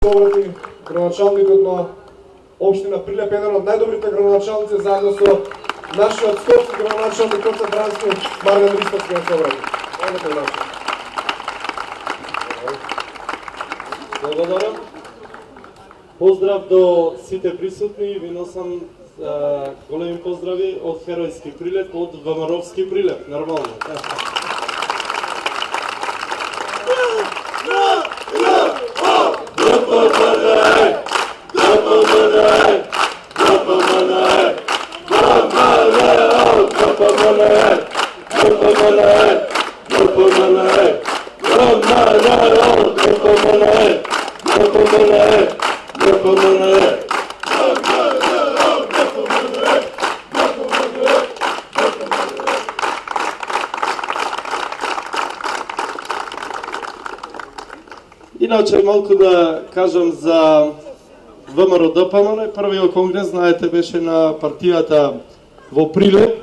обрати градоначалникот на општина Прилеп, еден од најдобрите градоначалници, заедно со нашиот скопски градоначалник Коца Брански, Мардан Ристовски на собрати. Благодарам. Поздрав до сите присутни, ви носам големи поздрави од Херојски Прилеп, од ВМРО-вски Прилеп, нормално. Иначе малку да кажам за ВМРО-ДПМН. Првиот конгрес, знаете, беше на партијата во Прилеп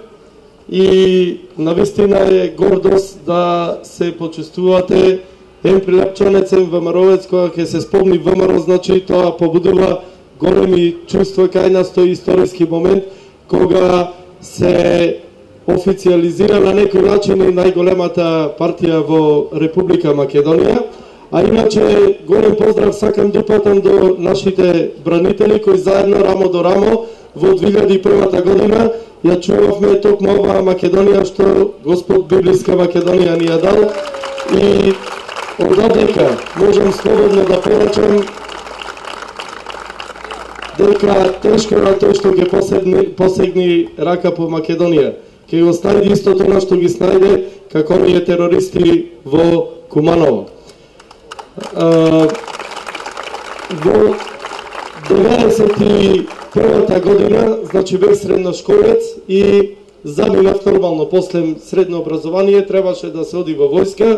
и навистина е гордост да се почувствувате ен прилепчанец, ен ВМРО-вец, кога ќе се спомни ВМРО, значи тоа побудува големи чувства кај нас, тој историски момент кога се официализира на некој начин и најголемата партија во Република Македонија. А иначе голем поздрав сакам да упатам до нашите бранители кои заедно рамо до рамо во 2001 година ја чувавме токму оваа Македонија што Господ библиска Македонија ни ја дал и одадека можам слободно да порачам дека тешко на тој што ќе посегни рака по Македонија. Ќе го снајде истото на што ги снајде како оние терористи во Куманово. Во 91-та година, значи бев средношколец и заминав нормално после средно образование, требаше да се оди во војска.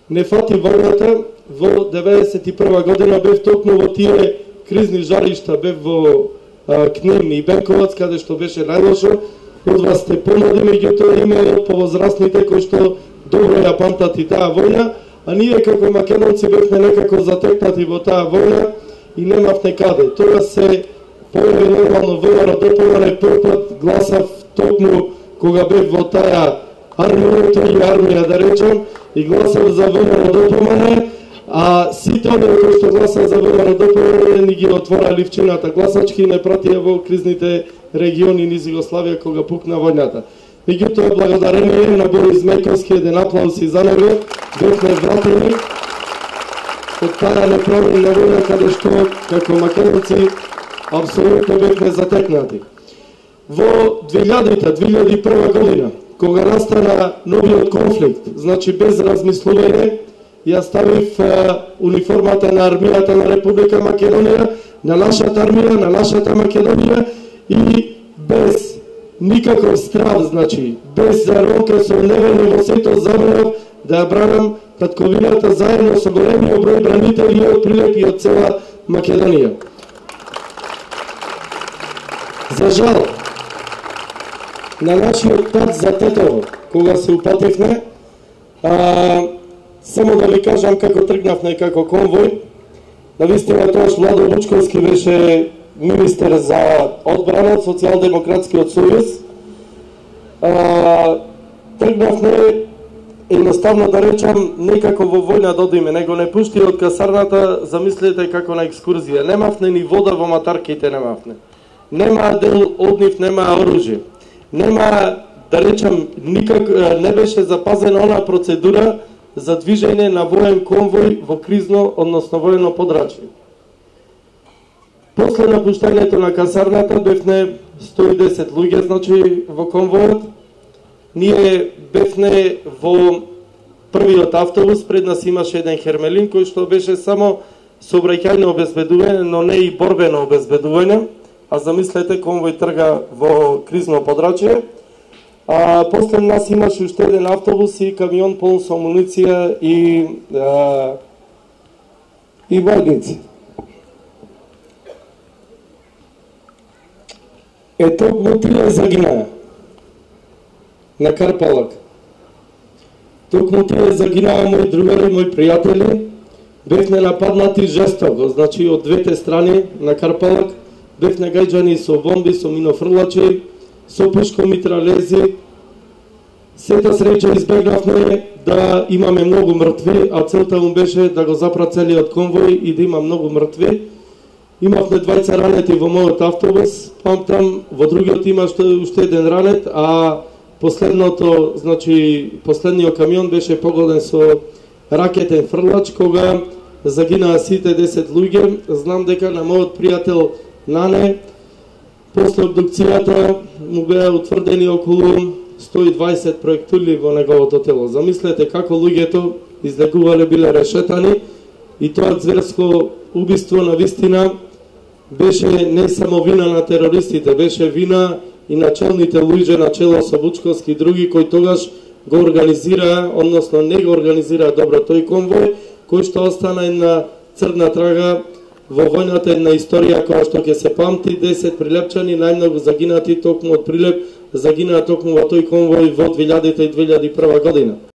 Не фати војната, во 91 година бев токму во тие кризни жаришта, бев во Книн и Бенковац, каде што беше најлошо. Од вас сте помлади, меѓутоа има од повозрастните кои што добро ја памтат и таа војна, а ние како македонци бевме некако затекнати во таа војна и немавме каде. Тоа се појави нормално ВМРО-ДПМН, прв пат гласав токму кога бев во таа армија да речем, и гласав за ВМРО-ДПМН, а сите оние кои што гласав за ВМРО-ДПМН ни ги отвора ливчината гласачки и не пратија во кризните региони низ Југославија кога пукна војната. Меѓутоа, благодарение на Борис Мејковски, еден аплауз и за него, бевме вратени од таа неправилна војна каде што како македонци апсолутно бевме затекнати. Во 2001 година, кога настана новиот конфликт, значи без размислување, ја ставив униформата на армијата на Република Македонија, на нашата армија, на нашата Македонија и без никаков страв, значи, без заронка со неволно во сето забранав да ја бранам татковината заедно со големиот број бранители од Прилеп и од цела Македонија. За жал, на нашиот пат за Тетово, кога се упативме, само да ви кажам како тргнавме како конвој, навистина тоаш Владо Лучковски беше министер за одбрана од Социјалдемократскиот сојуз. Тргнавме едноставно да речам некако во војна да одиме, него не пушти од касарната, замислете како на екскурзија. Немавме ни вода во матарките, немавме. Нема дел од нив, нема оружје. Нема, да речам, никак не беше запазена она процедура за движење на воен конвој во кризно, односно воено подрачје. После напуштањето на касарната бевне 110 луѓе, значи, во конвојот. Ние бевне во првиот автобус, пред нас имаше еден Хермелин, кој што беше само сообраќајно обезбедување, но не и борбено обезбедување. А замислете, конвој трга во кризно подрачје. После нас имаше уште еден автобус и камион полн со амуниција и војници. Токму тие загинаа на Карпалак. Токму тие загинаа мои другари, мои пријатели, бевме нападнати жестоко, значи од двете страни на Карпалак, бевме гајджани со бомби, со минофрлачи, со пушкомитралези. Сета среќа избегнавме да имаме многу мртви, а целта му беше да го запра целиот конвој и да има многу мртви. Имавме двајца ранети во мојот автобус, памтам, во другиот имаше уште еден ранет, а последниот камион беше погоден со ракетен фрлач, кога загинаа сите 10 луѓе. Знам дека на мојот пријател Нане, после обдукцијата му беа утврдени околу 120 проектили во неговото тело. Замислете како луѓето излегувале, биле решетани, и тоа зверско убиство на вистина беше не само вина на терористите, беше вина и на челните луѓе на чело со Вучковски и други, кои тогаш го организираа, односно не го организираа добро тој конвој, кој што остана една црна трага во војната, една историја која што ќе се памти. 10 прилепчани, најмногу загинати токму од Прилеп, загинаа токму во тој конвој во 2000 и 2001 година.